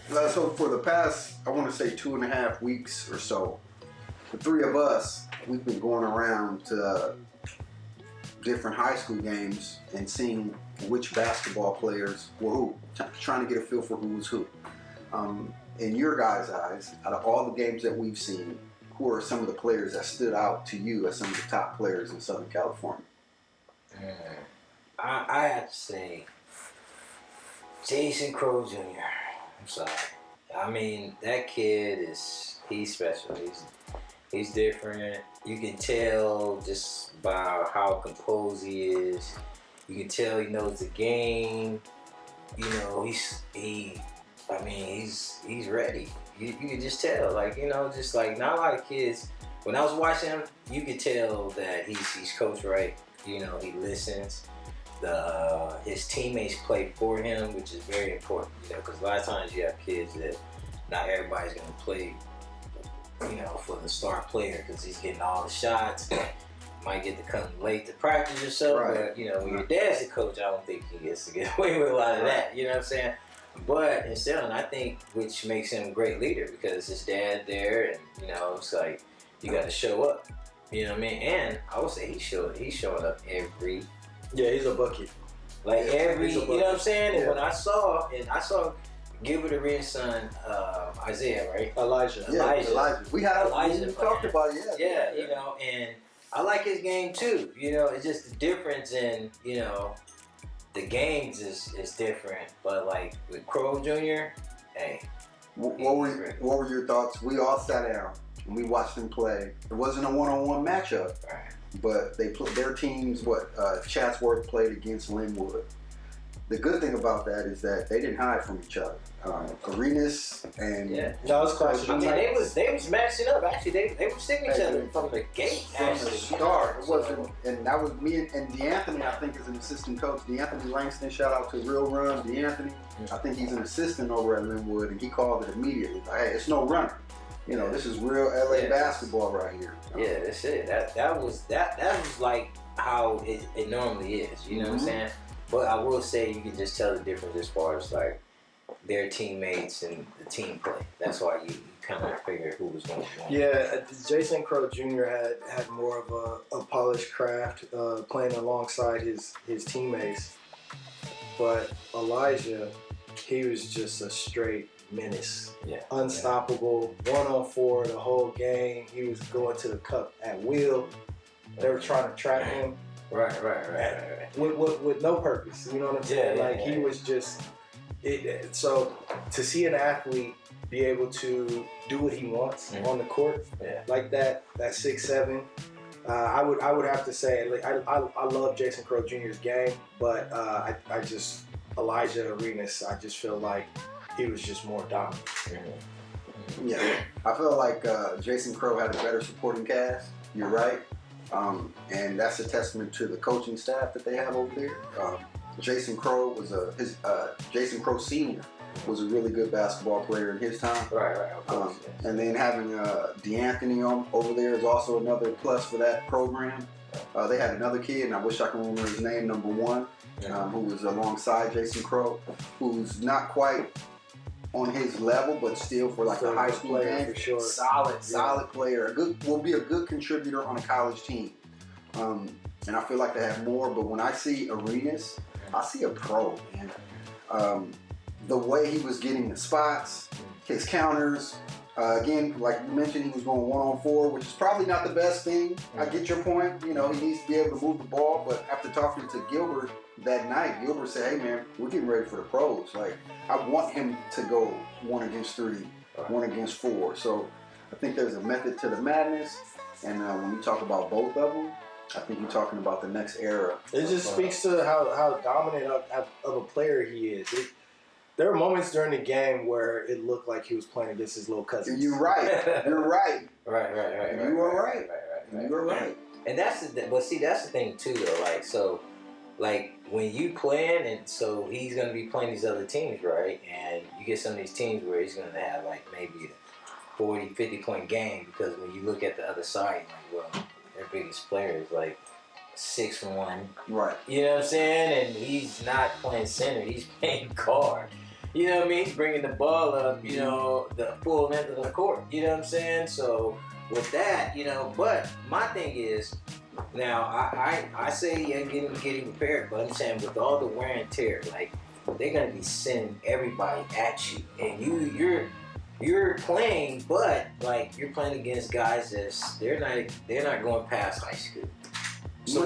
So for the past, I want to say 2.5 weeks or so, the three of us, we've been going around to different high school games and seeing which basketball players were who, trying to get a feel for who was who. In your guys' eyes, out of all the games that we've seen, who are some of the players that stood out to you as some of the top players in Southern California? I have to say Jason Crowe Jr. I'm sorry. I mean, that kid he's special. He's different. You can tell just by how composed he is. You can tell he knows the game. You know, he's ready. You can just tell, like, you know, just like not a lot of kids. When I was watching him, you could tell that he's coached right. You know, he listens. His teammates play for him, which is very important. You know, because a lot of times you have kids that not everybody's going to play, you know, for the star player because he's getting all the shots. Might get to come late to practice or so, right. But, you know, when your dad's a coach, I don't think he gets to get away with a lot of that. You know what I'm saying? But instead, I think which makes him a great leader because his dad there, and you know, it's like you got to show up. You know what I mean? And I would say he's showing up every. Yeah, he's a bucket. Like every, you know what I'm saying? And when I saw Gilbert Arenas' son, Isaiah, right? Elijah. We had Elijah. We talked about it. Yeah, you know, and I like his game too. You know, it's just the difference in, you know, the games is different. But like with Crowe Jr., hey. What were your thoughts? We all sat down and we watched them play. It wasn't a one-on-one matchup, right. But they played their teams. Chatsworth played against Linwood. The good thing about that is that they didn't hide from each other. Arenas and no, it's close. I mean, they was matching up. Actually, they were sticking each other from the gate. From the start, it wasn't, and that was me and DeAnthony. I think is an assistant coach. DeAnthony Langston. Shout out to Real Run, DeAnthony. I think he's an assistant over at Linwood, and he called it immediately. Like, hey, it's no running. You know, this is real LA basketball right here. Yeah, that's it. That was like how it normally is. You know what I'm saying? But I will say you can just tell the difference as far as like their teammates and the team play. That's why you kind of figure who was going to win. Yeah, Jason Crowe Jr. had more of a polished craft playing alongside his teammates. But Alijah, he was just a straight menace. Yeah. Unstoppable, 1-on-4 the whole game. He was going to the cup at will. They were trying to trap him. Right. With no purpose. You know what I'm saying? He was just it. So to see an athlete be able to do what he wants on the court like that 6'7", I would have to say like, I love Jason Crowe Jr.'s game, but I just Elijah Arenas, I just feel like he was just more dominant. Yeah, I feel like Jason Crowe had a better supporting cast. You're right. And that's a testament to the coaching staff that they have over there. Jason Crowe Jason Crowe Sr. was a really good basketball player in his time. Right, of course. And then having DeAnthony over there is also another plus for that program. They had another kid, and I wish I can remember his name, number 1, who was alongside Jason Crowe, who's not quite on his level, but still for like a high school game, for sure. Solid player. Will be a good contributor on a college team. And I feel like they have more, but when I see Arenas, I see a pro, man. The way he was getting the spots, his counters. Again, like you mentioned, he was going 1-on-4, which is probably not the best thing. I get your point. You know, he needs to be able to move the ball. But after talking to Gilbert that night, Gilbert said, hey, man, we're getting ready for the pros. Like, I want him to go 1 against 3, 1 against 4. So I think there's a method to the madness. And when we talk about both of them, I think you're talking about the next era. It just speaks to how dominant of a player he is. There were moments during the game where it looked like he was playing against his little cousins. You're right. You're right. Right. You were right. You were right. And that's the thing too, though. Like, so, like when you playing, and so he's gonna be playing these other teams, right? And you get some of these teams where he's gonna have like maybe a 40, 50 point game because when you look at the other side, like, well, their biggest player is like 6'1". Right. You know what I'm saying? And he's not playing center; he's playing guard. You know what I mean? Bringing the ball up, you know, the full length of the court. You know what I'm saying? So with that, you know, but my thing is, now I say getting prepared, but I'm saying with all the wear and tear, like they're gonna be sending everybody at you, and you're playing, but like you're playing against guys that's they're not going past high school. So,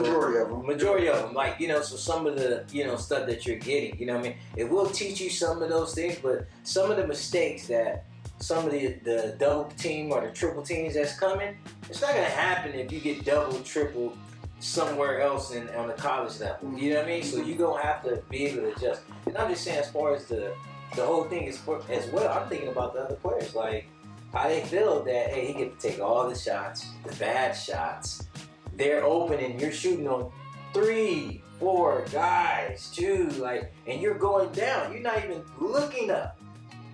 majority of them, like, you know, so some of the, you know, stuff that you're getting, you know what I mean? It will teach you some of those things, but some of the mistakes that some of the double team or the triple teams that's coming, it's not going to happen if you get double, triple somewhere else on the college level. You know what I mean? So you're going to have to be able to adjust. And I'm just saying, as far as the whole thing is as well, I'm thinking about the other players, like how they feel that, hey, he get to take all the shots, the bad shots. They're open and you're shooting on 3, 4 guys, too, like, and you're going down. You're not even looking up.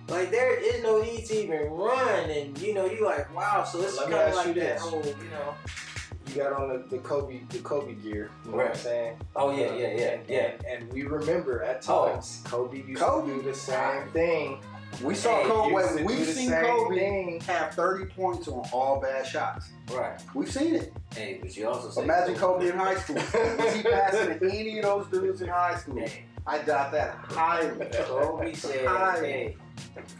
Like, there is no need to even run, and you know, you're like, wow. So it's kind of like that whole, you know. You got on the Kobe gear. You know what I'm saying? Oh yeah. And we remember at times Kobe used to do the same thing. We saw Kobe. We've seen Kobe have 30 points on all bad shots. Right. We've seen it. Hey, but you also say imagine Kobe in high school. Was he passing to any of those dudes in high school? Hey. I doubt that highly. Kobe said, hey,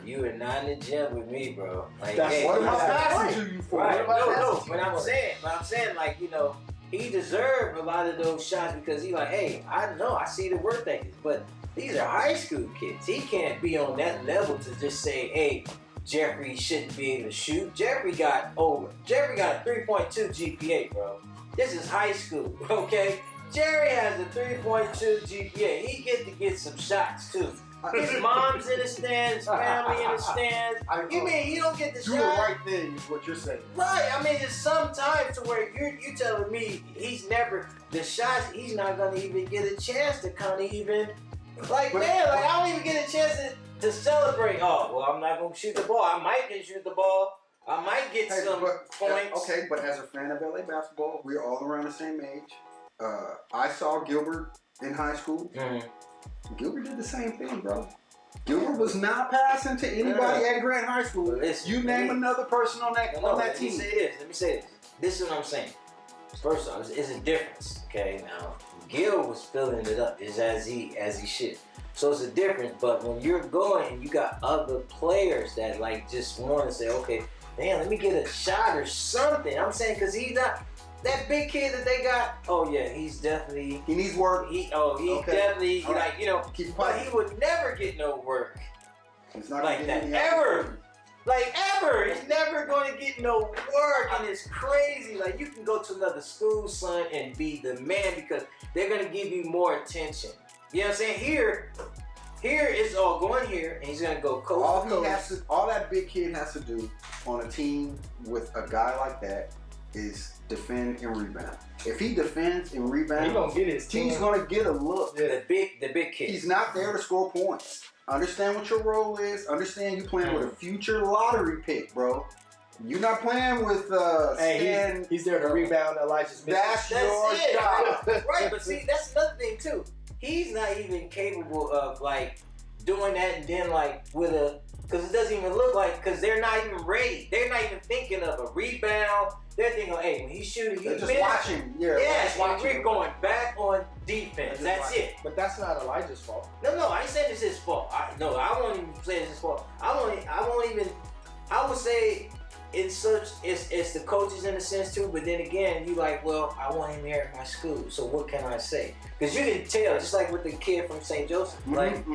you are not in the gym with me, bro. Like, that's hey, what am I passing to you for? Right. But I'm saying, like, you know, he deserved a lot of those shots because he like, hey, I know, I see the work ethic, but these are high school kids. He can't be on that level to just say, hey, Jeffrey shouldn't be able to shoot. Jeffrey got a 3.2 GPA, bro. This is high school, okay? Jerry has a 3.2 GPA. He to get some shots, too. His mom's in the stands, family in the stands. You mean he don't get the shot? Do the right thing is what you're saying. Right. I mean, there's some times to where you telling me he's not going to even get a chance to kind of even... Like, man, like, I don't even get a chance to celebrate. Oh, well, I'm not going to shoot the ball. I might get shoot the ball. I might get some points. Okay, but as a fan of LA basketball, we're all around the same age. I saw Gilbert in high school. Mm-hmm. Gilbert did the same thing, bro. Gilbert was not passing to anybody at Grant High School. Listen, you name another person on that team. Let me say this. This is what I'm saying. First off, it's a difference. Okay, now Gil was filling it up as he should. So it's a difference. But when you're going and you got other players that like just want to say, okay, damn, let me get a shot or something. I'm saying because he's not that big kid that they got. Oh yeah, he needs work. Definitely right. Like, you know, but he would never get no work. He's not like that ever. Like, ever. He's never going to get no work, and it's crazy. Like, you can go to another school, son, and be the man because they're going to give you more attention. You know what I'm saying? Here it's all going here, and he's going to go coach. All that big kid has to do on a team with a guy like that is defend and rebound. If he defends and rebounds, he's going to get his team's going to get a look. Yeah. The big kid. He's not there to score points. Understand what your role is. Understand you playing with a future lottery pick, bro. You're not playing with he's there to rebound Elijah's miss. That's your job. Right, but see, that's another thing too. He's not even capable of like doing that and then like because it doesn't even look like, because they're not even ready. They're not even thinking of a rebound. They're thinking, hey, when he's shooting, they're just watching. Yeah, we're going back on defense. That's it. But that's not Elijah's fault. No, I ain't saying it's his fault. I won't even say it's his fault. I would say it's the coaches in a sense too, but then again, you like, well, I want him here at my school, so what can I say? Because you can tell, just like with the kid from St. Joseph, you like,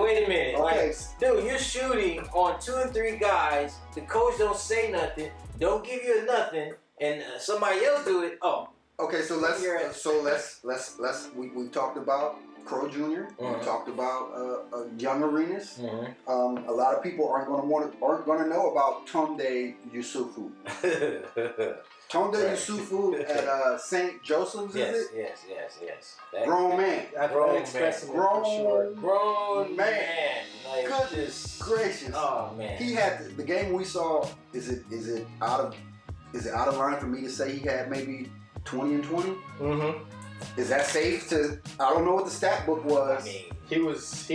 wait a minute, okay. Like, dude, you're shooting on 2 and 3 guys, the coach don't say nothing, don't give you nothing, and somebody else do it. Oh, okay, so we talked about Crowe Jr. Mm-hmm. We talked about young Arenas. Mm-hmm. A lot of people aren't going to know about Tunde Yusufu. Tunde Yusufu at St. Joseph's. Yes. Grown man. Grown man. Like, goodness gracious. Oh man. He had the game we saw. Is it out of line for me to say he had maybe 20 and 20? Mm-hmm. Is that safe to? I don't know what the stat book was. I mean, He was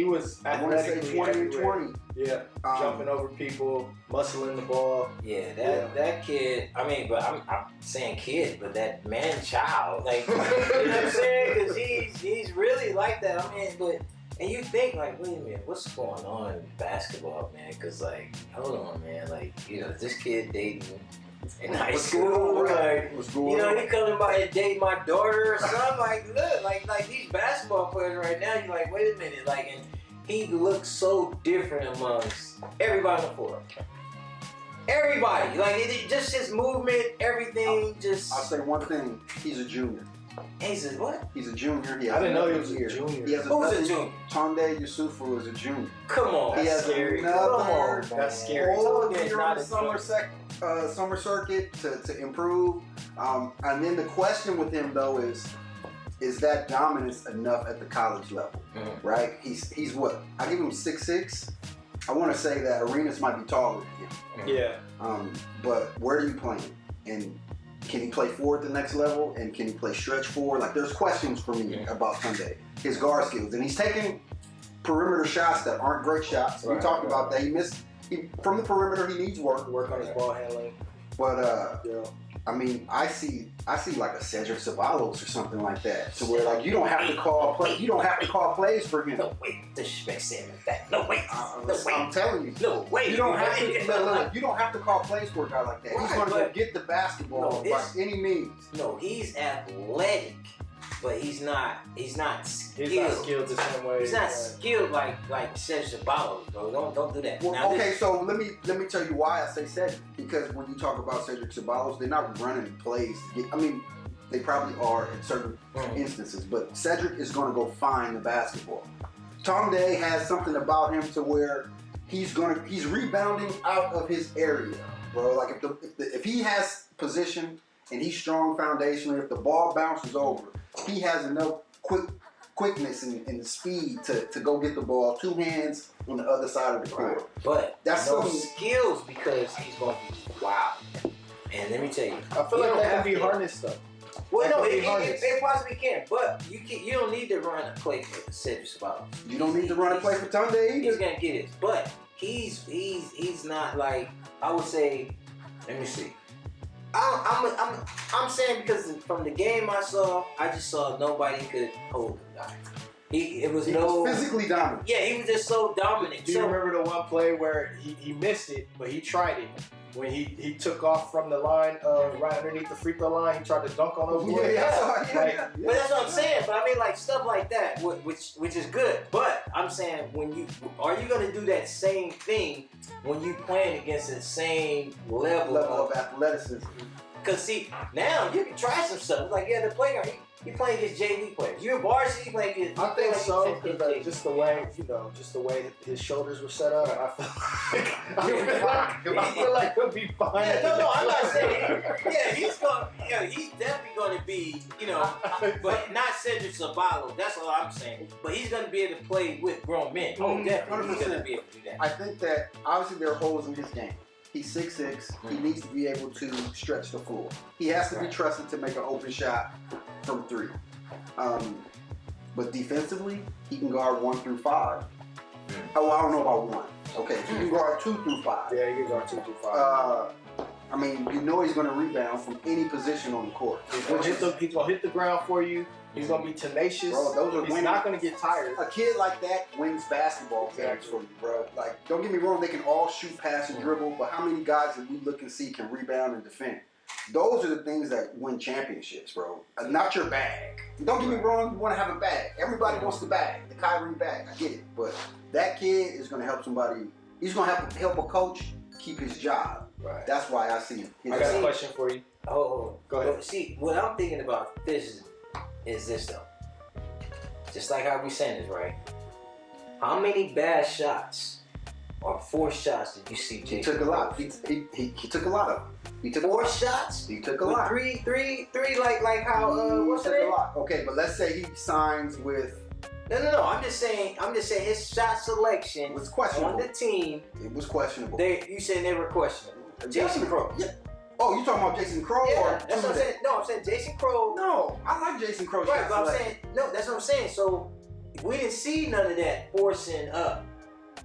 I want to say athletically 20 and everywhere. 20. Yeah, jumping over people, muscling the ball. Yeah, that kid. I mean, but I'm saying kid, but that man child, like you know what I'm saying? Because he's really like that. I mean, but and you think like, wait a minute, what's going on in basketball, man? Because like, hold on, man, like you know, this kid dating in high school, like you know, he coming by and dating my daughter or something. Like, look, like these basketball players right now, you're like, wait a minute, like, and he looks so different amongst everybody on the floor. Everybody, like, it just his movement, everything, just. I'll say one thing: he's a junior. He's a what? He's a junior. I didn't know he was a junior. He has Who's a junior? Tunde Yusufu is a junior. Come on, He that's has scary. another That's scary. whole Tunde is year not on a the summer circuit to improve. And then the question with him though is that dominance enough at the college level, right? He's what? I give him 6'6". I want to say that Arenas might be taller than him. Yeah. But where do you play him? And can he play four at the next level? And can he play stretch four? Like, there's questions for me about Tunde, his guard skills. And he's taking perimeter shots that aren't great shots. We talked about that. From the perimeter, he needs work on his ball handling. But I mean, I see like a Cedric Ceballos or something like that, to where like you don't have to call plays for him. No way, disrespect Sam like that. No way. I'm telling you. No way. You don't have to. Look, you don't have to call plays for a guy like that. He's going to go get the basketball by any means. No, he's athletic, but he's not skilled. He's not skilled the same way. He's not skilled like Cedric Ceballos, bro. Don't do that. Well, now, okay, so let me tell you why I say Cedric. Because when you talk about Cedric Ceballos, they're not running plays to get. I mean, they probably are in certain instances, but Cedric is going to go find the basketball. Tunde has something about him to where he's rebounding out of his area, bro. Like if he has position and he's strong foundationally, if the ball bounces over, he has enough quickness and speed to go get the ball, two hands on the other side of the court. But that's no something. Skills because he's going to be wild. And let me tell you, I feel like that can be harnessed though. Well, no, it possibly can, but you don't need to run a play for Cedric Ceballos. You don't need to run a play for Tunde either. He's gonna get it, but he's not like, I would say. Let me see. I'm saying because from the game I just saw nobody could hold him down. He was physically dominant. Yeah, he was just so dominant. Do you remember the one play where he missed it, but he tried it? When he took off from the line, right underneath the free throw line, he tried to dunk on those boys. Yeah. But that's what I'm saying. But I mean, like stuff like that, which is good. But I'm saying, are you gonna do that same thing when you playing against the same level of athleticism? Because see, now you can try some stuff. Like the playground. You playing against JV players. You're varsity playing against. I think so. Because just the way his shoulders were set up, I feel like he'll be fine. Yeah, no, I'm not saying. Yeah, he's definitely going to be, but not Cedric Ceballos. That's all I'm saying. But he's going to be able to play with grown men. Oh, definitely, 100%. He's going to be able to do that. I think that obviously there are holes in his game. He's 6'6". He needs to be able to stretch the floor. He has to be trusted to make an open shot from three. But defensively, he can guard 1 through 5. Oh, I don't know about 1. Okay, so he can guard 2 through 5. Yeah, he can guard 2 through 5. I mean, he's going to rebound from any position on the court. He's going to hit the ground for you. He's going to be tenacious. Bro, he's not going to get tired. A kid like that wins basketball games for you, bro. Like, don't get me wrong, they can all shoot, pass, and dribble, but how many guys that we look and see can rebound and defend? Those are the things that win championships, bro. Not your bag. Don't get me wrong, you want to have a bag. Everybody wants the bag, the Kyrie bag. I get it. But that kid is going to help somebody. He's going to help a coach keep his job. Right. That's why I see him. I got a question for you. Oh, go ahead. See, what I'm thinking about this is this though. Just like how we saying this, right? How many bad shots or forced shots did you see Jason? He took a lot. He took a lot of them. He took 4 shots? He took a lot. Three, like how what's he took a lot. Okay, but let's say he signs with. No. I'm just saying his shot selection was questionable on the team. It was questionable. You said they were questionable. Jason Crowe. Yeah. Oh, you talking about Jason Crowe? Yeah, that's what I'm saying. No, I'm saying Jason Crowe. No, I like Jason Crowe. Right, but I'm saying that's what I'm saying. So we didn't see none of that forcing up.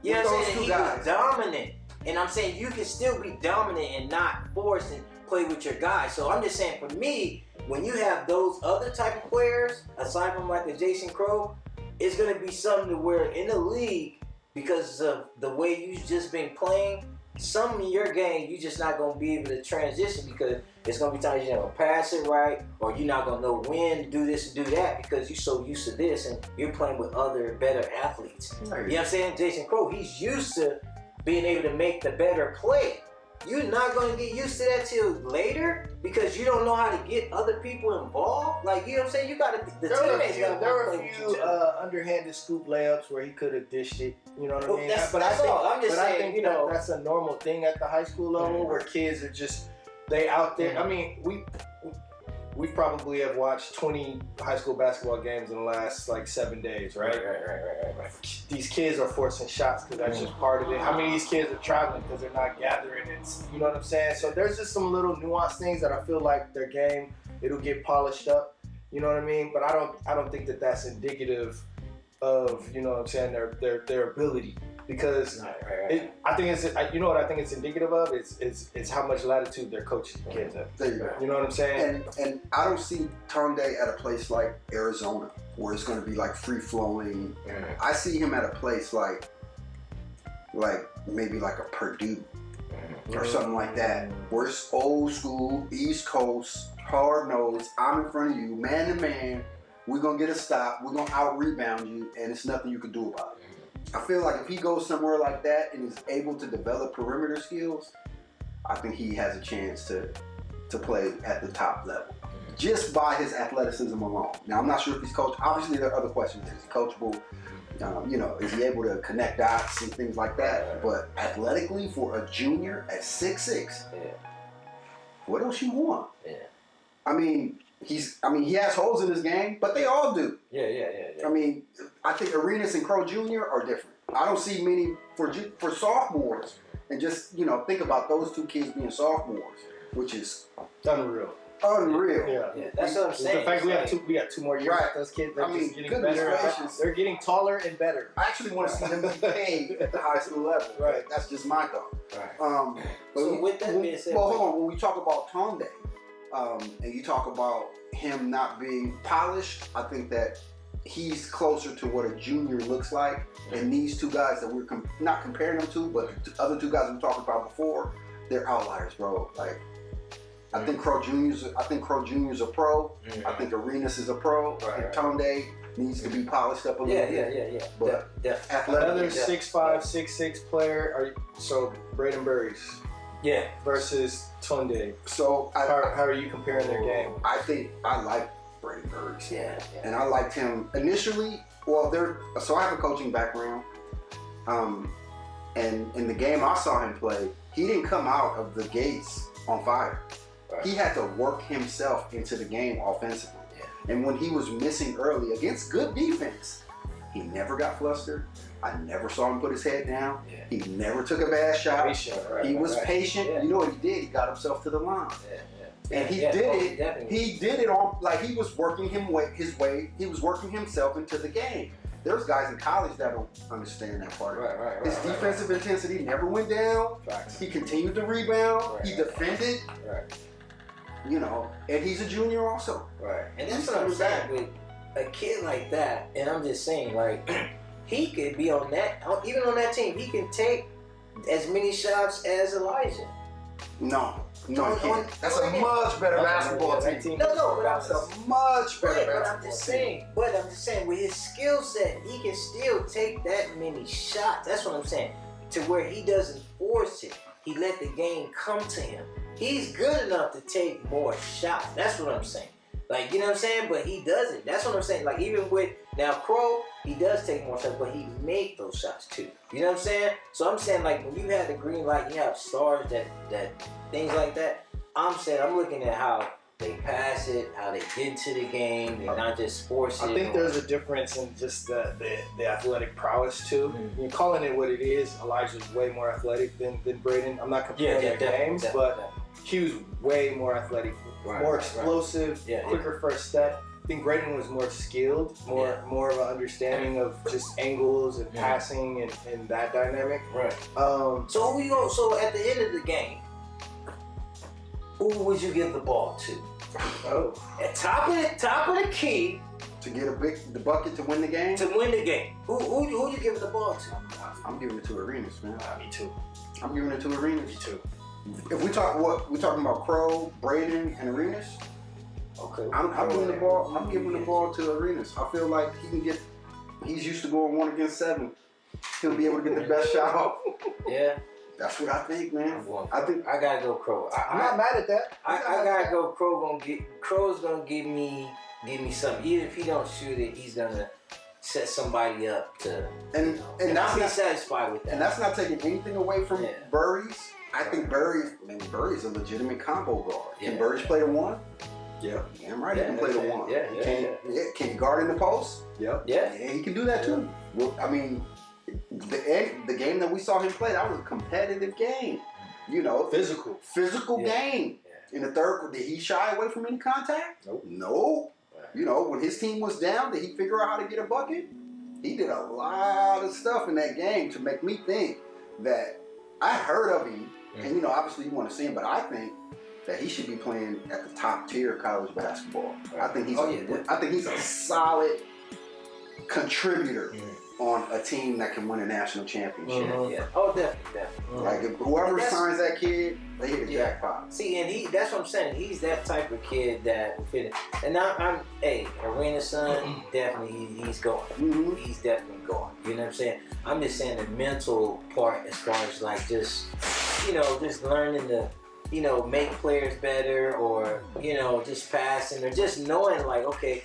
You know what I'm saying? He was dominant. And I'm saying you can still be dominant and not force and play with your guys. So I'm just saying, for me, when you have those other type of players, aside from like a Jason Crowe, it's going to be something to where in the league, because of the way you've just been playing, some of your game, you're just not going to be able to transition because it's going to be times you're not going to pass it right, or you're not going to know when to do this and do that because you're so used to this and you're playing with other better athletes. You know what I'm saying? Jason Crowe, he's used to being able to make the better play. You're not going to get used to that till later because you don't know how to get other people involved. Like, you know what I'm saying? You got to, there were a few underhanded scoop layups where he could have dished it. You know what I mean? That's all. I'm just saying, I think that's a normal thing at the high school level where kids are just, they out there. I mean, we probably have watched 20 high school basketball games in the last like 7 days, right? Right. These kids are forcing shots because that's just part of it. How many of these kids are traveling because they're not gathering? You know what I'm saying? So there's just some little nuanced things that I feel like their game, it'll get polished up. You know what I mean? But I don't think that that's indicative of, you know what I'm saying, their ability. Because I think it's, you know what I think it's indicative of? It's how much latitude they're coaching the kids at. There you go. You know what I'm saying? And I don't see Tunde at a place like Arizona where it's going to be like free flowing. I see him at a place like maybe like a Purdue or something like that, where it's old school, East Coast, hard nosed. I'm in front of you, man to man. We're going to get a stop. We're going to out rebound you, and it's nothing you can do about it. I feel like if he goes somewhere like that and is able to develop perimeter skills, I think he has a chance to play at the top level just by his athleticism alone. Now, I'm not sure if he's coached. Obviously, there are other questions. Is he coachable? You know, is he able to connect dots and things like that? But athletically, for a junior at 6'6", what else you want? I mean, he has holes in his game, but they all do. Yeah. I mean, I think Arenas and Crowe Jr. are different. I don't see many for sophomores, and just, you know, think about those two kids being sophomores, which is unreal. Yeah, that's what I'm saying. The fact we got two more years with those kids, they're just getting better. They're getting taller and better. I actually want to see them be paid at the high school level. Right. That's just my thought. Right. So with that being said, hold on. When we talk about Tunde, and you talk about him not being polished, I think that he's closer to what a junior looks like. And these two guys that we're not comparing them to, but the other two guys we talked about before, they're outliers, bro. Like, I think Crowe Jr.'s a pro. I think Arenas is a pro. I think Tunde needs to be polished up a little bit. Yeah. But another 6'5", 6'6" player. So Brayden Burries. Yeah. Versus Tunde. So how are you comparing their game? I think I like Brayden Burries. Yeah. And I liked him initially. Well, so I have a coaching background. And in the game I saw him play, he didn't come out of the gates on fire. Right. He had to work himself into the game offensively. Yeah. And when he was missing early against good defense, he never got flustered. I never saw him put his head down. Yeah. He never took a bad shot. He was patient. Yeah. You know what he did? He got himself to the line. And he did it. Definitely. He did it on, like, he was working his way. He was working himself into the game. There's guys in college that don't understand that part. His defensive intensity never went down. He continued to rebound. He defended. You know, and he's a junior also. And that's what I'm saying with a kid like that. And I'm just saying, like, he could be on that, even on that team, he can take as many shots as Elijah. No, he can't. That's a much better basketball team. No, but that's a much better basketball I'm just saying, with his skill set, he can still take that many shots. That's what I'm saying. To where he doesn't force it. He let the game come to him. He's good enough to take more shots. That's what I'm saying. Like, you know what I'm saying? But he doesn't. That's what I'm saying. Like, even with, now, Crowe, he does take more shots, but he make those shots too. You know what I'm saying? So I'm saying, like, when you have the green light, you have stars that things like that. I'm saying, I'm looking at how they pass it, how they get into the game, they're not just force it. I think there's a difference in just the athletic prowess too. Mm-hmm. You're calling it what it is. Elijah's way more athletic than Brayden. I'm not comparing their games, but Q's way more athletic, more explosive, quicker first step. think Brayden was more skilled, more of an understanding of just angles and passing and that dynamic. Right. So we go. So at the end of the game, who would you give the ball to? Oh, At top of the key To get the bucket to win the game. to win the game. Who you give the ball to? I'm giving it to Arenas, man. me too. I'm giving it to Arenas. Me too. If we talk we're talking about Crowe, Brayden, and Arenas. Okay. I'm giving the ball. I'm giving the ball to Arenas. I feel like he can get. He's used to going 1 against 7. He'll be able to get the best shot off. Yeah. That's what I think, man. I think I gotta go Crowe. I'm not mad at that. I gotta go Crowe. Crow's gonna give me something. Even if he don't shoot it, he's gonna set somebody up to. And I'm that's not satisfied with that. And that's not taking anything away from Burries. I think Burries a legitimate combo guard. Can Burries play the 1? Yeah. Damn right, he can play the 1. Can he guard in the post? Yep. Yeah, he can do that too. Well, I mean, the game that we saw him play, that was a competitive game. You know, Physical game. In the third, did he shy away from any contact? Nope. No. You know, when his team was down, did he figure out how to get a bucket? He did a lot of stuff in that game to make me think that I heard of him, and you know, obviously you want to see him, but I think that he should be playing at the top tier of college basketball. I think he's a solid contributor on a team that can win a national championship. Yeah. Oh, definitely. Like if whoever signs that kid, they hit a jackpot. See, and that's what I'm saying. He's that type of kid that will fit in. And Arena's son, definitely he's going. He's definitely going. You know what I'm saying? I'm just saying the mental part as far as like just learning to, make players better, or, just passing, or just knowing like, okay,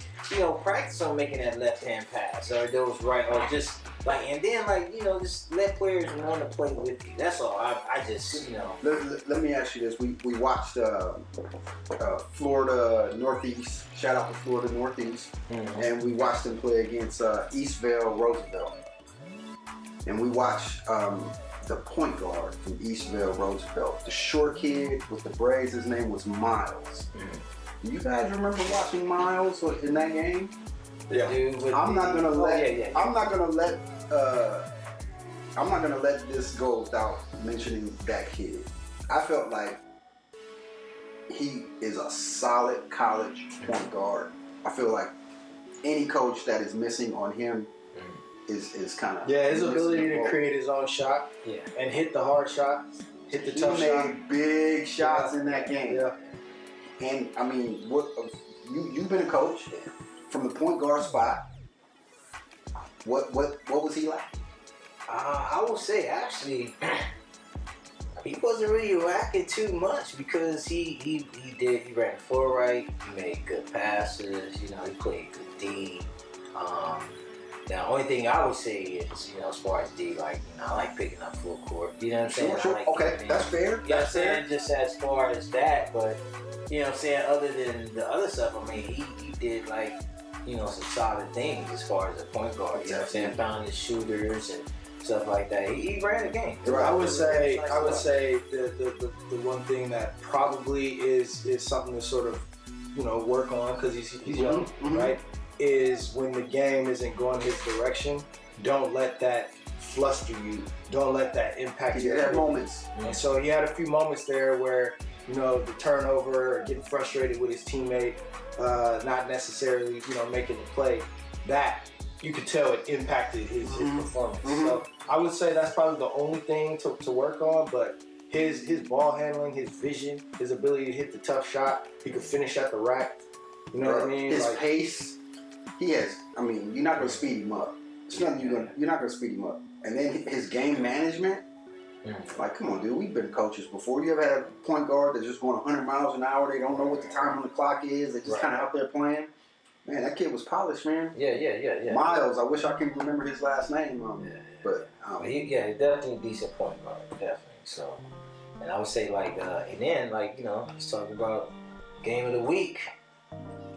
practice on making that left-hand pass or those right, or just like, and then like, just let players want to play with you. That's all. I just, Let me ask you this. We watched Florida Northeast. Shout out to Florida Northeast. And we watched them play against Eastvale Roosevelt. And we watched the point guard from Eastvale Roosevelt, the short kid with the braids. His name was Miles. Do you guys remember watching Miles in that game? Yeah. I'm not gonna let this go without mentioning that kid. I felt like he is a solid college point guard. I feel like any coach that is missing on him is kind of his ability to create his own shot and hit the hard shots, hit the tough shot. He made big shots in that game. Yeah. And I mean, you've been a coach from the point guard spot. What was he like? I would say actually he wasn't really lacking too much, because he ran the floor right, he made good passes, he played good D. The only thing I would say is, as far as D, like, I like picking up full court. You know what I'm saying? Sure. Like okay, that's fair. You know what I'm saying? Just as far as that, but, you know what I'm saying, other than the other stuff, I mean, he did, like, some solid things as far as a point guard. You know what I'm saying? Found his shooters and stuff like that. He ran the game. I would say the one thing that probably is something to sort of, work on, because he's young, right? Is when the game isn't going his direction, don't let that fluster you. Don't let that impact you. He had moments. And so he had a few moments there where, the turnover, getting frustrated with his teammate, not necessarily, making the play, that you could tell it impacted his performance. So I would say that's probably the only thing to work on, but his ball handling, his vision, his ability to hit the tough shot, he could finish at the rack. You know what I mean? His pace. He has. I mean, you're not going to speed him up. It's nothing you're not going to speed him up. And then his game management. Like, come on, dude. We've been coaches before. You ever had a point guard that's just going 100 miles an hour? They don't know what the time on the clock is. They just kind of out there playing. Man, that kid was polished, man. Yeah. Miles. I wish I could remember his last name. But he definitely a decent point guard, definitely. So, and I would say and then let's talk about game of the week.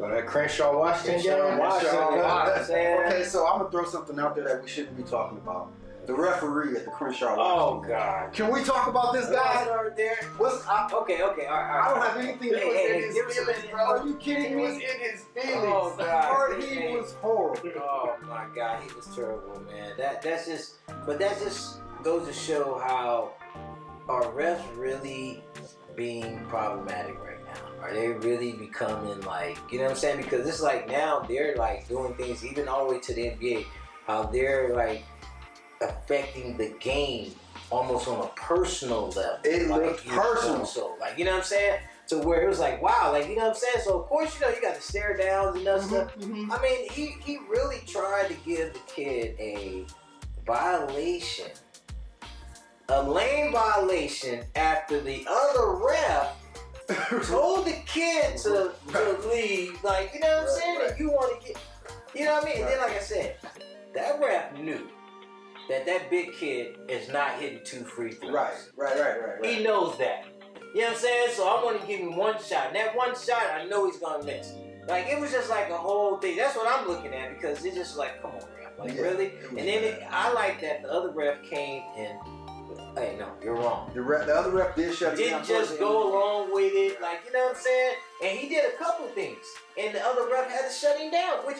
That Crenshaw Washington game. Okay, so I'm gonna throw something out there that we shouldn't be talking about. The referee at the Crenshaw. Oh God! Can we talk about this guy? Right there. Okay, all right. I don't have anything to in his feelings, bro. Are you kidding me? He was in his feelings. Oh God! He was horrible. Oh my God, he was terrible, man. That just goes to show how are refs really being problematic right now? Are they really becoming like, you know what I'm saying? Because it's like now they're like doing things even all the way to the NBA, how they're like affecting the game almost on a personal level. It like, looked personal. So like, you know what I'm saying? To where it was like, wow, like, you know what I'm saying? So of course, you know, you got the stare downs and that stuff. I mean, he really tried to give the kid a violation, a lane violation after the other ref told the kid to leave. Like, you know what I'm saying? That you want to get, you know what I mean? And then, like I said, that ref knew that big kid is not hitting 2 free throws. Right. He knows that. You know what I'm saying? So I'm going to give him one shot. And that one shot, I know he's going to miss. Like, it was just like a whole thing. That's what I'm looking at, because it's just like, come on, ref. Like, really? And then I like that the other ref came and, hey, no, you're wrong. The other ref did shut it down. Didn't just go along with it. Like, you know what I'm saying? And he did a couple things. And the other ref had to shut him down, which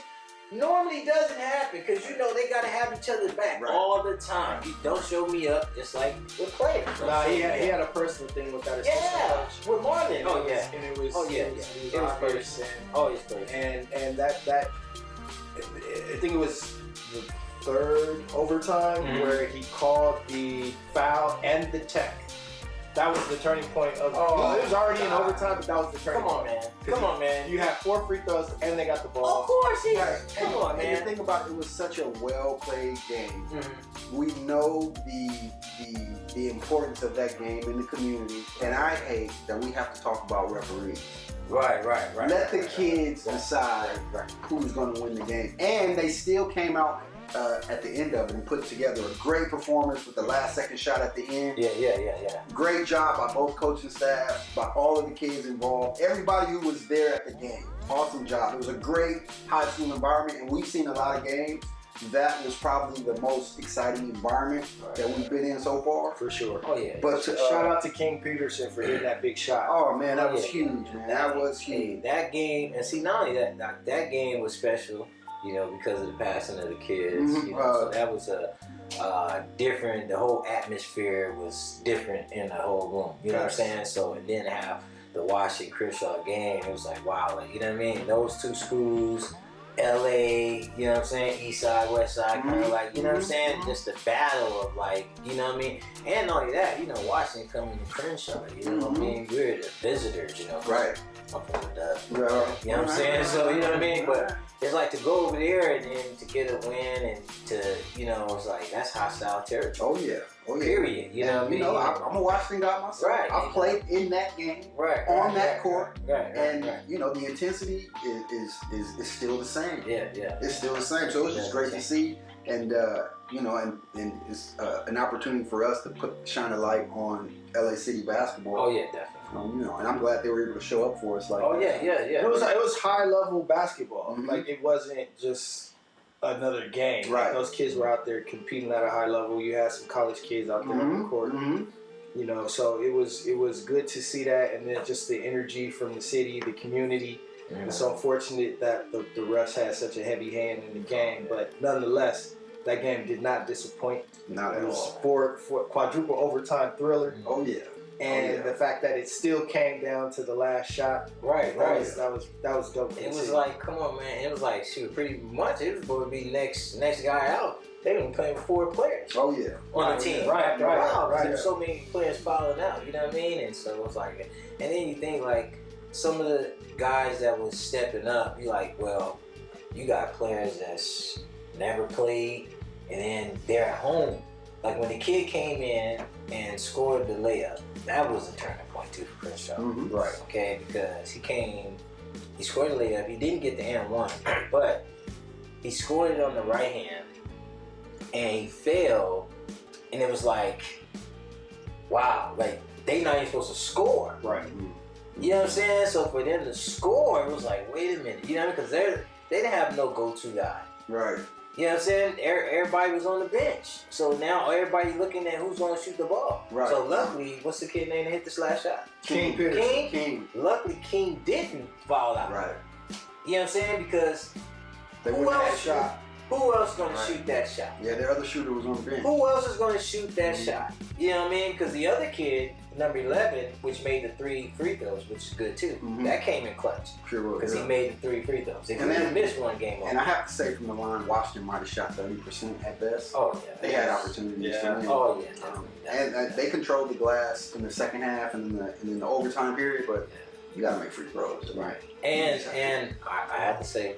normally doesn't happen, because you know they gotta have each other's back all the time. You don't show me up, just like with players. Nah, he had a personal thing with that assistant coach. With Marlon. Oh yeah, and it was it was obvious. It's crazy. And that I think it was the third overtime where he called the foul and the tech. That was the turning point of. It was already in overtime, but that was the turning point. Come on, man. You had 4 free throws and they got the ball. Of course, Come on, man. And the thing about it was such a well played game. We know the importance of that game in the community, and I hate that we have to talk about referees. Right. Let the kids decide who's going to win the game, and they still came out at the end of it and put together a great performance with the last second shot at the end. Yeah. Great job by both coaching staff, by all of the kids involved, everybody who was there at the game. Awesome job. It was a great high school environment, and we've seen a lot of games. That was probably the most exciting environment that we've been in so far. For sure. Oh yeah. But shout out to King Peterson for hitting that big shot. Oh man, that was huge, man. That was huge. Hey, that game, and see, not only that game was special, you know, because of the passing of the kids. You know, so that was a different. The whole atmosphere was different in the whole room. You know what I'm saying? So, and then have the Washington Crenshaw game, it was like, wow, like, you know what I mean? Those two schools, LA, you know what I'm saying? East side, west side, kind of like, you know what I'm saying? Just the battle of, like, you know what I mean? And not only that, you know, Washington coming to Crenshaw, you know what I mean? We're the visitors, you know. Right. You know what I'm saying? So, you know what I mean? But it's like to go over there and then to get a win and to, you know, it's like, that's hostile territory. Oh yeah. Period. You know what I mean? You know, I'm a Washington guy myself. Right. I've played in that game. On that court. And, you know, the intensity is still the same. Yeah. It's still the same. So it's just great to see. And, you know, and it's an opportunity for us to shine a light on LA City basketball. Oh, yeah, definitely. You know, and I'm glad they were able to show up for us like that. Yeah. It was high level basketball. Like, it wasn't just another game. Right. Like, those kids were out there competing at a high level. You had some college kids out there on the court. You know, so it was good to see that, and then just the energy from the city, the community. It's unfortunate that the refs had such a heavy hand in the game, but nonetheless, that game did not disappoint. Not at all. It was for quadruple overtime thriller. Oh yeah. And the fact that it still came down to the last shot, right. That was dope. It was like, come on, man. It was like, shoot, pretty much it was going to be next guy out. They were playing 4 players. Oh yeah. On the team. Right. There's so many players falling out. You know what I mean? And so it was like, and then you think like some of the guys that was stepping up. You like, well, you got players that's never played, and then they're at home. Like when the kid came in and scored the layup, that was a turning point too for Crenshaw. Right. Okay, because he scored the layup. He didn't get the and one, but he scored it on the right hand, and he fell, and it was like, wow, like they not even supposed to score. Right. You know what I'm saying? So for them to score, it was like, wait a minute, you know, because they didn't have no go-to guy. Right. You know what I'm saying? Everybody was on the bench. So now everybody looking at who's going to shoot the ball. Right. So luckily, what's the kid name that hit the last shot? King. Luckily, King didn't foul out. Right. You know what I'm saying? Because they wouldn't have shot. Who else is going to shoot that shot? Yeah, the other shooter was on the bench. Who else is going to shoot that shot? You know what I mean? Because the other kid, number 11, which made the 3 free throws, which is good too, that came in clutch. Sure was. Because he made the 3 free throws. If he didn't miss one game. And I have to say from the line, Washington might have shot 30% at best. Oh, yeah. They had opportunities to win. Oh, yeah. And they controlled the glass in the second half and in the overtime period, but you got to make free throws. Right. And I have to say,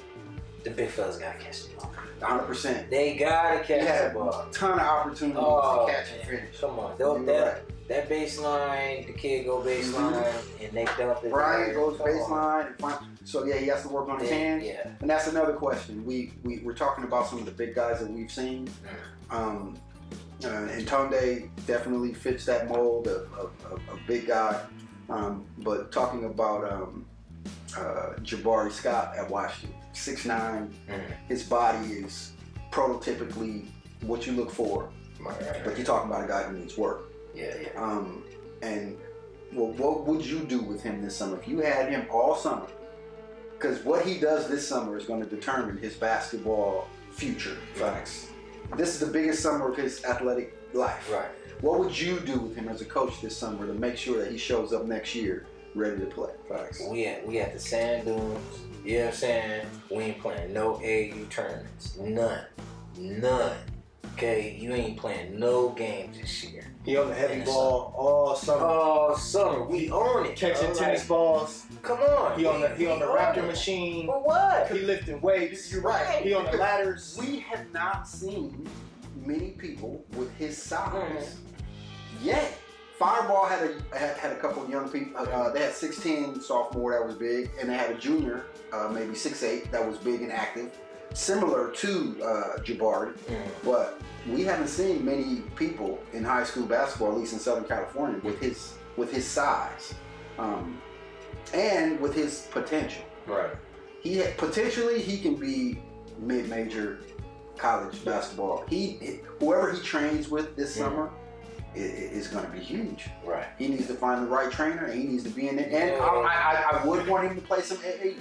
the big fellas got to catch the ball. 100%. They got to catch the ball. A ton of opportunities to catch and finish. Come on. That baseline, the kid go baseline, and they dump it. Brian goes baseline. So, he has to work on his hands. Yeah. And that's another question. We're talking about some of the big guys that we've seen. And Tunde definitely fits that mold of a big guy. But talking about Jabari Scott at Washington, 6'9", his body is prototypically what you look for. But you're talking about a guy who needs work. Yeah. And what would you do with him this summer if you had him all summer? Because what he does this summer is going to determine his basketball future. Facts. This is the biggest summer of his athletic life. Right. What would you do with him as a coach this summer to make sure that he shows up next year ready to play? Facts. We at the sand dunes. You know what I'm saying? We ain't playing no AAU tournaments. None. Okay? You ain't playing no games this year. He on the heavy ball all summer. All summer. We own it. Catching tennis balls. Come on. He on the Raptor machine. For what? He lifting weights. You're right. He on the ladders. We have not seen many people with his size yet. Fireball had a couple of young people. They had 6'10" sophomore that was big, and they had a junior, maybe 6'8", that was big and active, similar to Jabari. But we haven't seen many people in high school basketball, at least in Southern California, with his size and with his potential. Right. Potentially he can be mid-major college basketball. Whoever he trains with this summer is going to be huge. Right. He needs to find the right trainer, and he needs to be in there. And I would want him to play some AAU,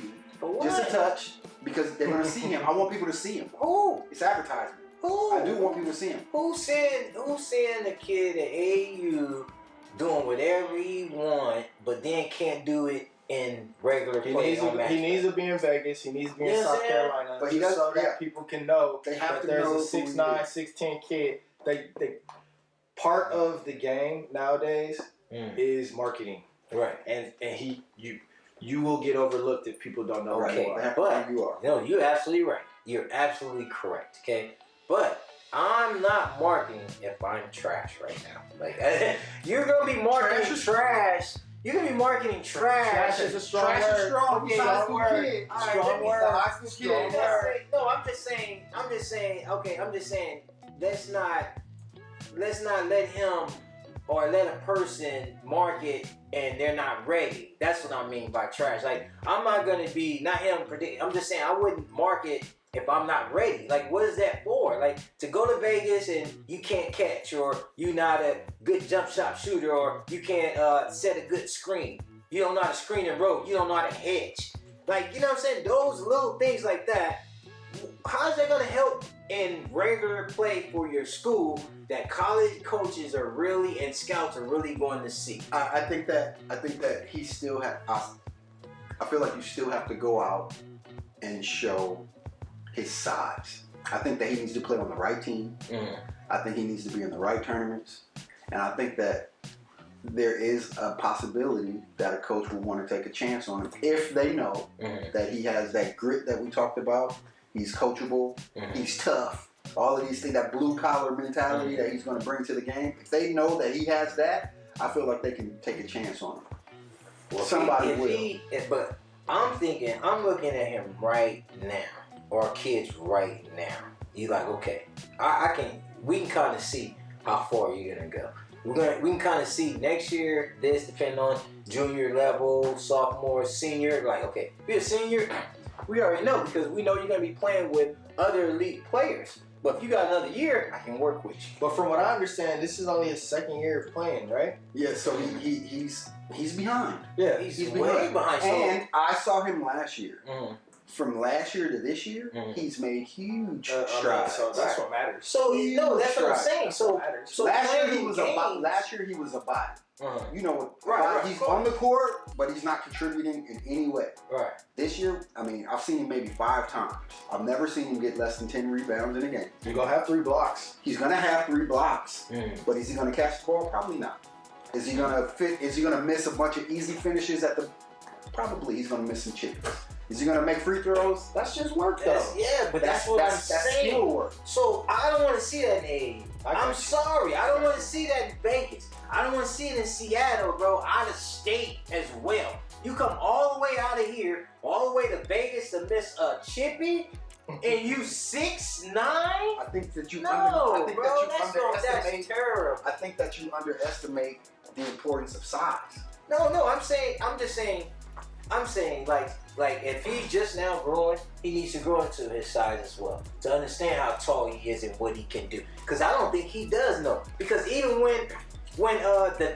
just a touch, because they're going to see him. I want people to see him. It's advertisement. I do want people to see him. Who's seeing the kid at AAU doing whatever he want, but then can't do it in regular play? He needs to be in Vegas. He needs to be in South Carolina. But so that people can know that there's a 6'9", 6'10" kid. They part of the game nowadays is marketing. Right. And you will get overlooked if people don't know who you are. But no, you're absolutely right. You're absolutely correct. Okay. But I'm not marketing if I'm trash right now. Like you're gonna be marketing trash. You're gonna be marketing trash. Trash is a strong word. Trash is strong. Okay, strong word. Strong word. Strong word. No, I'm just saying. Okay, I'm just saying. Let's not let him or let a person market and they're not ready. That's what I mean by trash. Like I'm not gonna be not him predict. I'm just saying I wouldn't market if I'm not ready. Like, what is that for? Like, to go to Vegas and you can't catch, or you're not a good jump shot shooter, or you can't set a good screen. You don't know how to screen and roll. You don't know how to hedge. Like, you know what I'm saying? Those little things like that, how's that going to help in regular play for your school that college coaches are really, and scouts are really going to see? I think that he still I feel like you still have to go out and show his size. I think that he needs to play on the right team. I think he needs to be in the right tournaments. And I think that there is a possibility that a coach will want to take a chance on him if they know that he has that grit that we talked about. He's coachable. He's tough. All of these things, that blue collar mentality that he's going to bring to the game. If they know that he has that, I feel like they can take a chance on him. Well, somebody will. But I'm looking at him right now. Or kids right now. You like, okay, we can kind of see how far you're gonna go. We can kind of see next year, this depending on junior level, sophomore, senior. Like, okay, if you're a senior, We already know because we know you're going to be playing with other elite players. But if you got another year, I can work with you. But from what I understand, this is only his second year of playing, right? Yeah, so he's behind. Yeah, he's way behind. And I saw him last year. Mm-hmm. From last year to this year, he's made huge strides. So that's what matters. So that's what I'm saying. So last year he was a body. You know, he's on the court, but he's not contributing in any way. Right. This year, I mean, I've seen him maybe 5 times. I've never seen him get less than 10 rebounds in a game. You're gonna have 3 blocks. He's gonna have 3 blocks, but is he gonna catch the ball? Probably not. Is he gonna fit? Is he gonna miss a bunch of easy finishes at the? Probably. He's gonna miss some chips. Is he gonna make free throws? That's just work, though. But that's what I'm saying. Skill work. So I don't want to see that in AAU. I'm sorry. I don't want to see that in Vegas. I don't want to see it in Seattle, bro. Out of state as well. You come all the way out of here, all the way to Vegas to miss a chippy, and you 6'9"? I think that you that's terrible. I think that you underestimate the importance of size. No, I'm saying like if he's just now growing, he needs to grow into his size as well to understand how tall he is and what he can do. Because I don't think he does know. Because even when their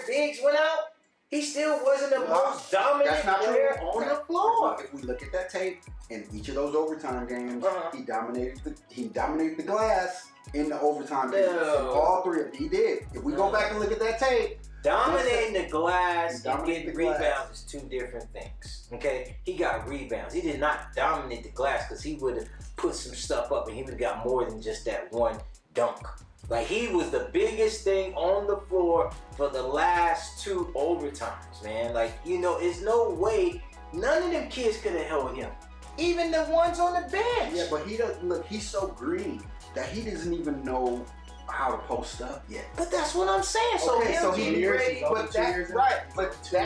bigs went out, he still wasn't the most dominant player on the floor. If we look at that tape, in each of those overtime games, he dominated the glass in the overtime games. All 3 of them, he did. If we go back and look at that tape, dominating the glass and getting rebounds is 2 different things. Okay, he got rebounds. He did not dominate the glass because he would have put some stuff up and he would have got more than just that one dunk. Like, he was the biggest thing on the floor for the last 2 overtimes, man. Like, there's no way none of them kids could have held him. Even the ones on the bench. Yeah, but he doesn't look. He's so green that he doesn't even know how to post up yet. But that's what I'm saying. So that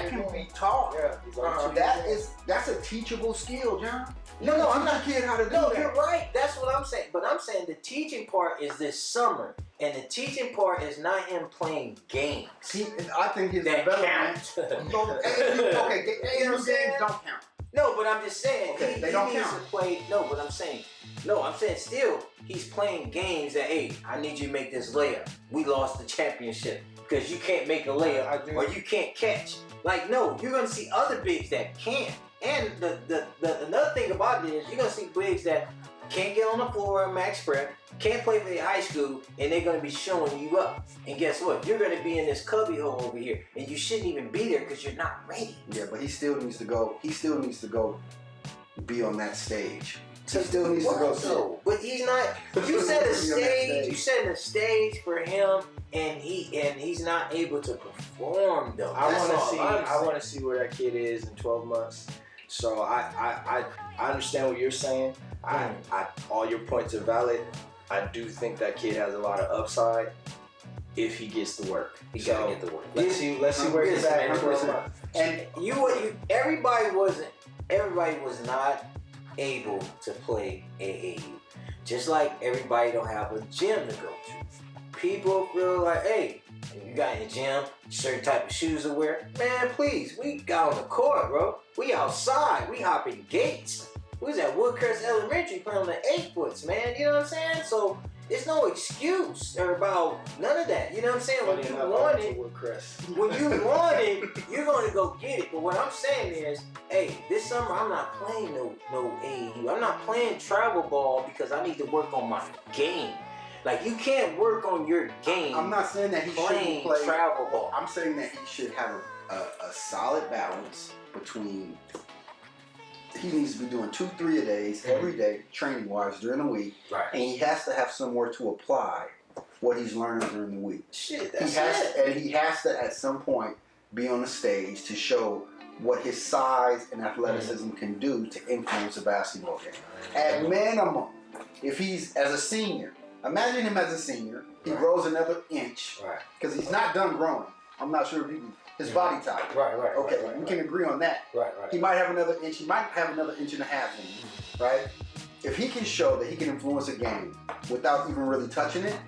can be taught. Yeah, that's a teachable skill, John. No, I'm not kid how to do that. No, that. you're right. That's what I'm saying. But I'm saying the teaching part is this summer, and the teaching part is not him playing games. I think his development. Games don't count. No, but I'm just saying they don't needs count. to play. No, but I'm saying still he's playing games that I need you to make this layup. We lost the championship because you can't make a layup or you can't catch. Like, no, you're gonna see other bigs that can. And the another thing about it is you're gonna see bigs that can't get on the floor at max prep, can't play for their high school, and they're gonna be showing you up. And guess what? You're gonna be in this cubby hole over here, and you shouldn't even be there because you're not ready. Yeah, but he still needs to go. He still needs to go be on that stage. He still needs to go. So, but he's not. You set a stage. You set a stage for him, and he's not able to perform though. I want to see where that kid is in 12 months. So I understand what you're saying. All your points are valid. I do think that kid has a lot of upside if he gets the work. He gotta get the work. Let's see where he's at in 12 months. And everybody was not able to play AAU. Just like everybody don't have a gym to go to. People feel like, hey, you got in the gym, certain type of shoes to wear. Man, please, we got on the court, bro. We outside. We hopping gates. We was at Woodcrest Elementary playing on the 8-foots, man. You know what I'm saying? So there's no excuse about none of that. You know what I'm saying? When you want it, you're going to go get it. But what I'm saying is, hey, this summer I'm not playing no AAU. I'm not playing travel ball because I need to work on my game. Like, you can't work on your game. I'm not saying that he shouldn't play travel ball. I'm saying that he should have a solid balance between. He needs to be doing 2-3 a days every day, training wise during the week, right? And he has to have somewhere to apply what he's learned during the week. Shit, he has to at some point be on the stage to show what his size and athleticism can do to influence a basketball game. At minimum, if he's as a senior. Imagine him as a senior. He grows another inch because he's not done growing. I'm not sure if his body type. Right. Okay, we can agree on that. Right. He might have another inch. He might have another inch and a half in him, right? If he can show that he can influence a game without even really touching it,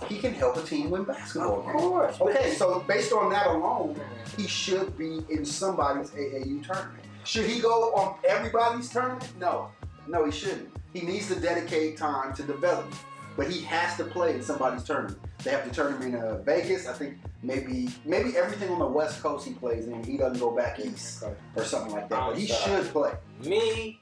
he can help a team win basketball games. Of course. Okay, so based on that alone, he should be in somebody's AAU tournament. Should he go on everybody's tournament? No, he shouldn't. He needs to dedicate time to develop. But he has to play in somebody's tournament. They have to turn him in Vegas. I think maybe everything on the West Coast he plays in. He doesn't go back east or something like that. But he should play. Me,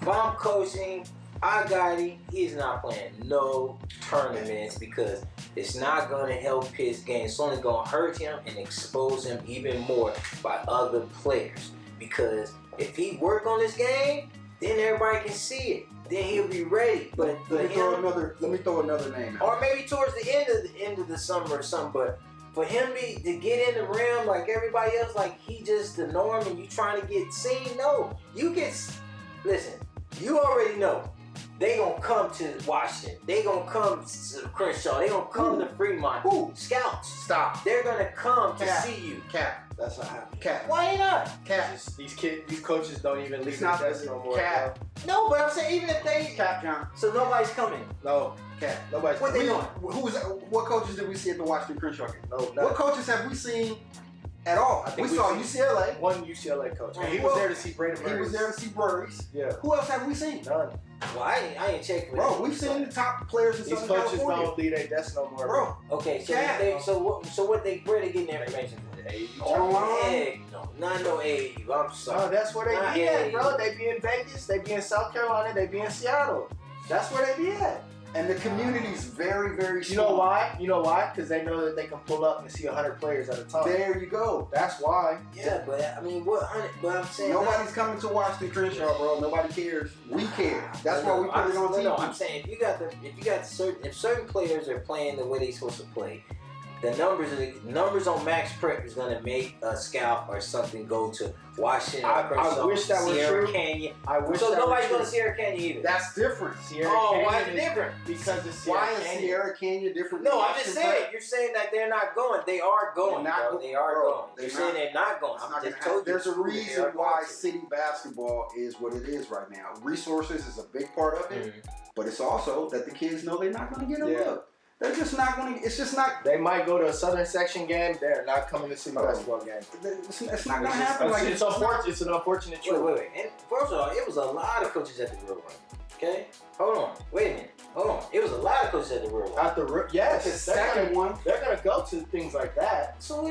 if I'm coaching, I got him. He's not playing no tournaments because it's not going to help his game. It's only going to hurt him and expose him even more by other players. Because if he work on this game, then everybody can see it. Then he'll be ready. But let me throw another name out. Or maybe towards the end of the summer or something. But for him to get in the rim like everybody else, like he just the norm and you trying to get seen, no. Listen, you already know. They gonna come to Washington. They gonna come to Crenshaw. They gonna come to Fremont. Scouts. Stop. They're gonna come to see you. Cap. That's not happening. Cap. Why not? Cap. These coaches don't even leave not the desk no more. Cap. No, but I'm saying even if they Cap, John. So nobody's coming. No. Cap. Nobody's What they doing? What coaches did we see at the Washington Crenshaw game? No. What coaches have we seen at all? We saw UCLA. One UCLA coach. And he was there to see Brayden. He was there to see Burries. Yeah. Who else have we seen? None. Well, I ain't checking. Bro, we've seen the top players in These Southern coaches California. don't leave their desk no more. Bro. Okay, so Cap. where they getting their information from? Online? No, not no AAU. I'm sorry. No, that's where they Not be at, AAU. bro. They be in Vegas, they be in South Carolina, they be in Seattle. That's where they be at. And the community's very, very You small. know why? Because they know that they can pull up and see 100 players at a time. There you go. That's why. Yeah, but I mean, what? But I'm saying Nobody's coming to Washington Crenshaw, bro. Nobody cares. We care. That's why we put it on TV. No, I'm saying if certain players are playing the way they're supposed to play, the numbers on Max Prep is gonna make a scout or something go to Washington. I wish that was Sierra true. Canyon. I wish So that nobody's was going to Sierra Canyon either. That's different. Sierra Canyon why is Canyon it different? Because it's Sierra Why is Canyon. Sierra Canyon different? No, I'm just saying. You're saying that they're not going. They are going, bro. They are going. You're saying they're not going. I just told you. There's a reason why city basketball is what it is right now. Resources is a big part of it, but it's also that the kids know they're not going to get a look. They're just not going to. It's just not. They might go to a Southern Section game. They're not coming to city basketball game. It's not going to happen. It's an unfortunate truth. Wait. And first of all, it was a lot of coaches at the Real One. Okay, hold on. Wait a minute. Hold on. It was a lot of coaches at the Real One. At the yes, the second one. They're going to go to things like that. So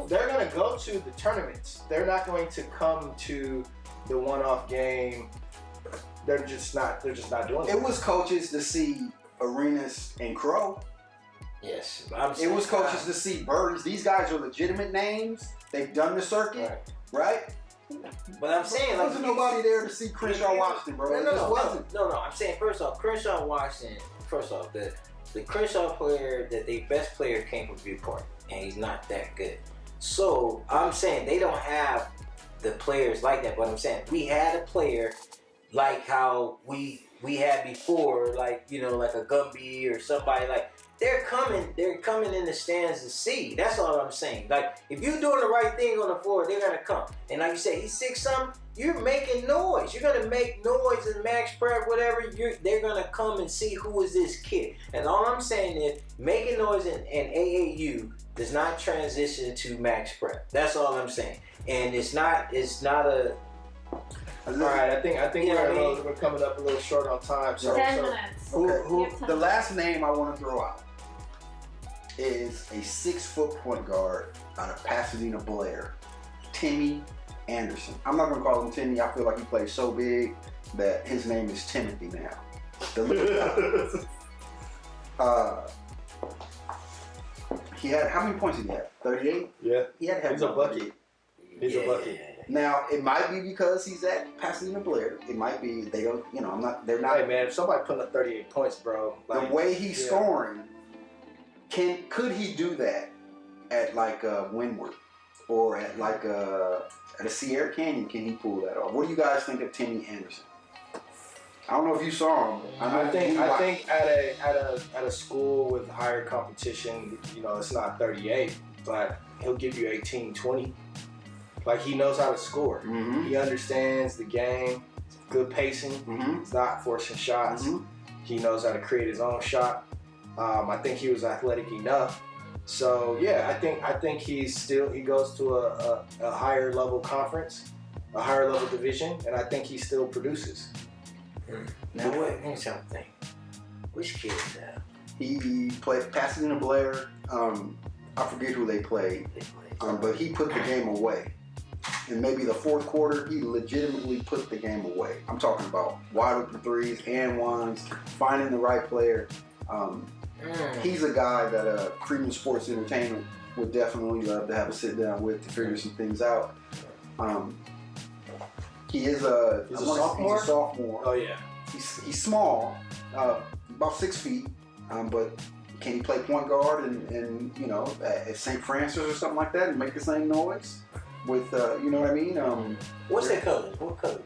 they're going to go to the tournaments. They're not going to come to the one-off game. They're just not doing it. It was coaches to see Arenas and Crowe. Yes, it was coaches to see Burries. These guys are legitimate names. They've done the circuit, right? But I'm saying, there wasn't nobody there to see Crenshaw Washington, bro. No. I'm saying, first off, Crenshaw Washington. First off, the Crenshaw player, the best player came from Viewport, and he's not that good. So I'm saying they don't have the players like that. But I'm saying we had a player like how we had before, like like a Gumby or somebody like. They're coming in the stands to see. That's all I'm saying. Like, if you're doing the right thing on the floor, they're gonna come. And like you said, he's 6'something", you're making noise. You're gonna make noise in Max Prep, whatever. They're gonna come and see who is this kid. And all I'm saying is, making noise in AAU does not transition to Max Prep. That's all I'm saying. And it's not a. All right, I think we're coming up a little short on time. So 10 minutes. Who the last name I want to throw out is a 6-foot point guard out of Pasadena, Blair, Timmy Anderson. I'm not gonna call him Timmy. I feel like he plays so big that his name is Timothy now. He had how many points did he have? 38. Yeah. He had to have. He's a bucket. He's a bucket. Now it might be because he's at Pasadena, Blair. It might be they don't. They're not. Hey man, if somebody putting up 38 points, bro. The way he's scoring. Could he do that at like Windward or at like at a Sierra Canyon? Can he pull that off? What do you guys think of Timmy Anderson? I don't know if you saw him. I think at a school with higher competition, it's not 38, but he'll give you 18, 20. Like he knows how to score. Mm-hmm. He understands the game. Good pacing. Mm-hmm. He's not forcing shots. Mm-hmm. He knows how to create his own shot. I think he was athletic enough. So yeah, I think he goes to a higher level conference, a higher level division, and I think he still produces. Now what? Let me think. Which kid is that? He played Pasadena Blair. I forget who they played, but he put the game away. And maybe the fourth quarter, he legitimately put the game away. I'm talking about wide open threes and ones, finding the right player. He's a guy that Premium Sports Entertainment would definitely love to have a sit down with to figure some things out. He is He's a sophomore? He's a sophomore. Oh yeah. He's small, about 6 feet, but can he play point guard and at St. Francis or something like that and make the same noise? With you know what I mean? What's their colors? What color?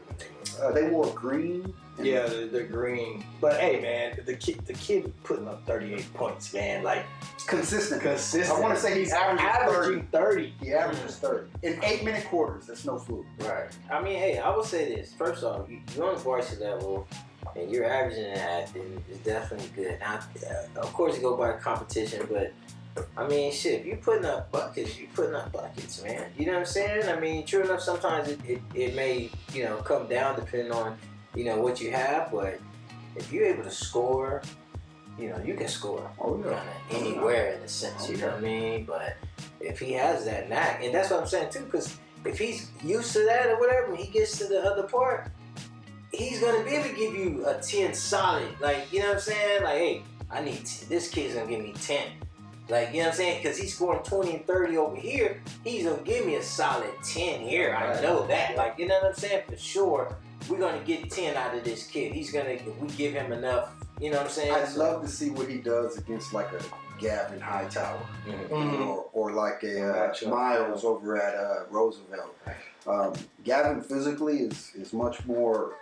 They wore green. Yeah, the green. But hey, man, the kid putting up 38 points, man. Like consistent. I want to say he's averaging 30. He averages 30 in 8-minute quarters. That's no fluke. Right. I mean, hey, I will say this. First off, you're on the varsity level, and you're averaging that, then it's definitely good. Now, of course, you go by competition, but I mean, shit, if you're putting up buckets, man. You know what I'm saying? I mean, true enough, sometimes it may, come down depending on, what you have, but if you're able to score, you can score kind of anywhere in a sense, you know what I mean? But if he has that knack, and that's what I'm saying too, because if he's used to that or whatever, when he gets to the other part, he's going to be able to give you a 10 solid. Like, you know what I'm saying? Like, hey, I need this kid's going to give me 10. Like, you know what I'm saying? Because he's scoring 20 and 30 over here. He's going to give me a solid 10 here. I know that. Like, you know what I'm saying? For sure, we're going to get 10 out of this kid. He's going to, if we give him enough, you know what I'm saying? I'd love to see what he does against like a Gavin Hightower or like a Miles over at Roosevelt. Gavin physically is much more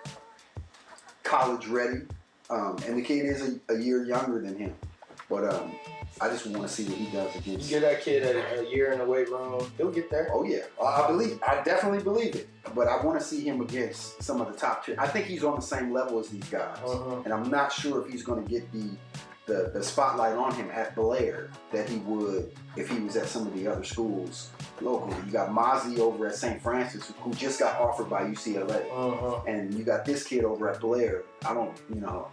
college ready, and the kid is a year younger than him. But I just want to see what he does against. You get that kid a year in the weight room, he'll get there. Oh yeah, I definitely believe it. But I want to see him against some of the top tier. I think he's on the same level as these guys, and I'm not sure if he's going to get the spotlight on him at Blair that he would if he was at some of the other schools locally. You got Mozzie over at St. Francis who just got offered by UCLA, and you got this kid over at Blair. I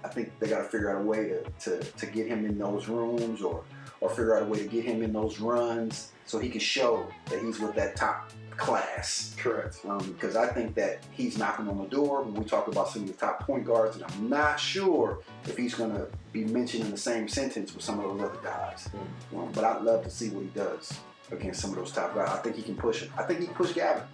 think they got to figure out a way to get him in those rooms or figure out a way to get him in those runs so he can show that he's with that top class. Correct. Because I think that he's knocking on the door when we talk about some of the top point guards, and I'm not sure if he's going to be mentioned in the same sentence with some of those other guys. But I'd love to see what he does against some of those top guys. I think he can push him. I think he can push Gavin.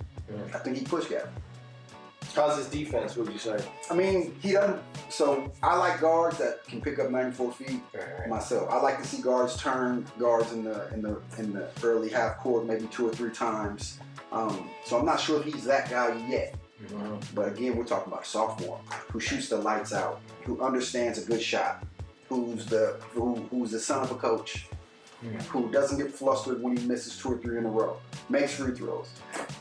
How's his defense, would you say? I mean, he doesn't. So I like guards that can pick up 94 feet myself. I like to see guards turn guards in the early half court, maybe 2 or 3 times. So I'm not sure if he's that guy yet. But again, we're talking about a sophomore who shoots the lights out, who understands a good shot, who's the son of a coach, who doesn't get flustered when he misses 2 or 3 in a row, makes free throws,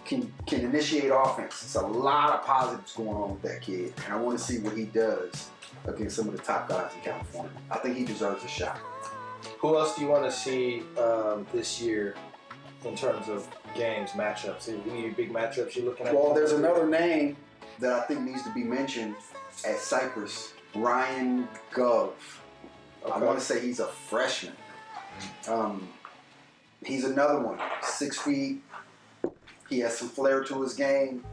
can initiate offense. It's a lot of positives going on with that kid, and I want to see what he does against some of the top guys in California. I think he deserves a shot. Who else do you want to see this year in terms of games, matchups? Any big matchups you're looking at? Well, there's another name that I think needs to be mentioned at Cypress, Ryan Gove. Okay. I want to say he's a freshman. He's another one, 6 feet. He has some flair to his game.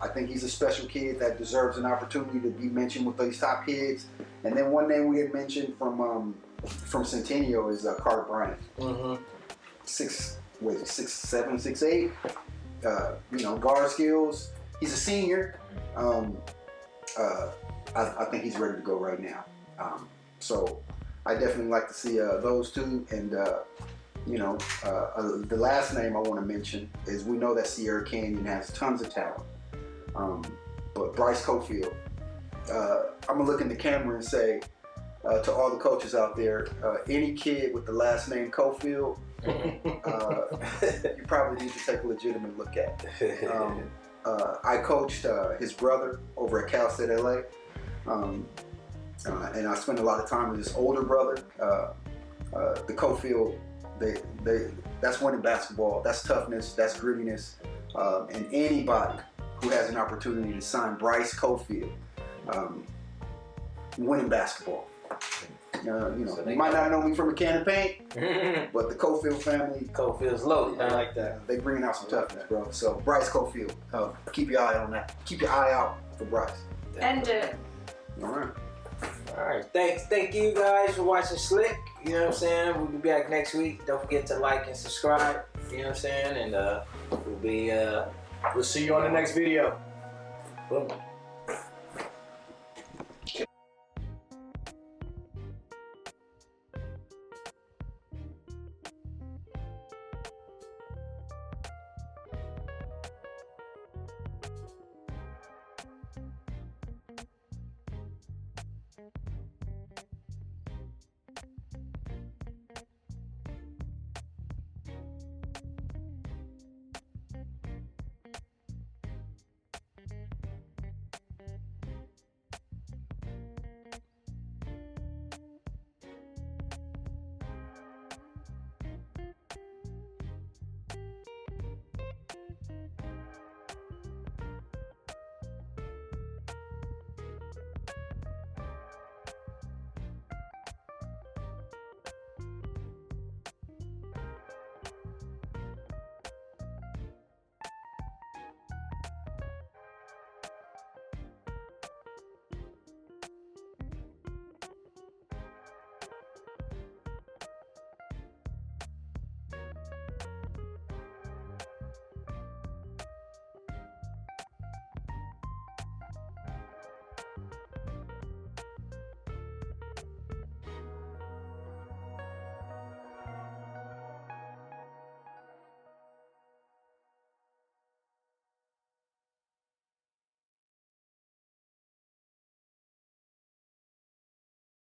I think he's a special kid that deserves an opportunity to be mentioned with these top kids. And then one name we had mentioned from Centennial is Carter Bryant. 6'7", 6'8". Guard skills. He's a senior. I think he's ready to go right now. So I definitely like to see those two. And the last name I want to mention is, we know that Sierra Canyon has tons of talent. But Bryce Cofield, I'm gonna look in the camera and say to all the coaches out there, any kid with the last name Cofield, you probably need to take a legitimate look at. I coached his brother over at Cal State LA, and I spent a lot of time with his older brother. The Cofield, that's winning basketball. That's toughness. That's grittiness. And anybody who has an opportunity to sign Bryce Cofield, winning basketball. You might not know me from a can of paint, but the Cofield family. Cofield's loaded. I like that. They bringing out some toughness, bro. So Bryce Cofield, keep your eye on that. Keep your eye out for Bryce. And All right. All right. Thank you guys for watching Slick. You know what I'm saying? We'll be back next week. Don't forget to like and subscribe. You know what I'm saying? And We'll see you on the next video. boom.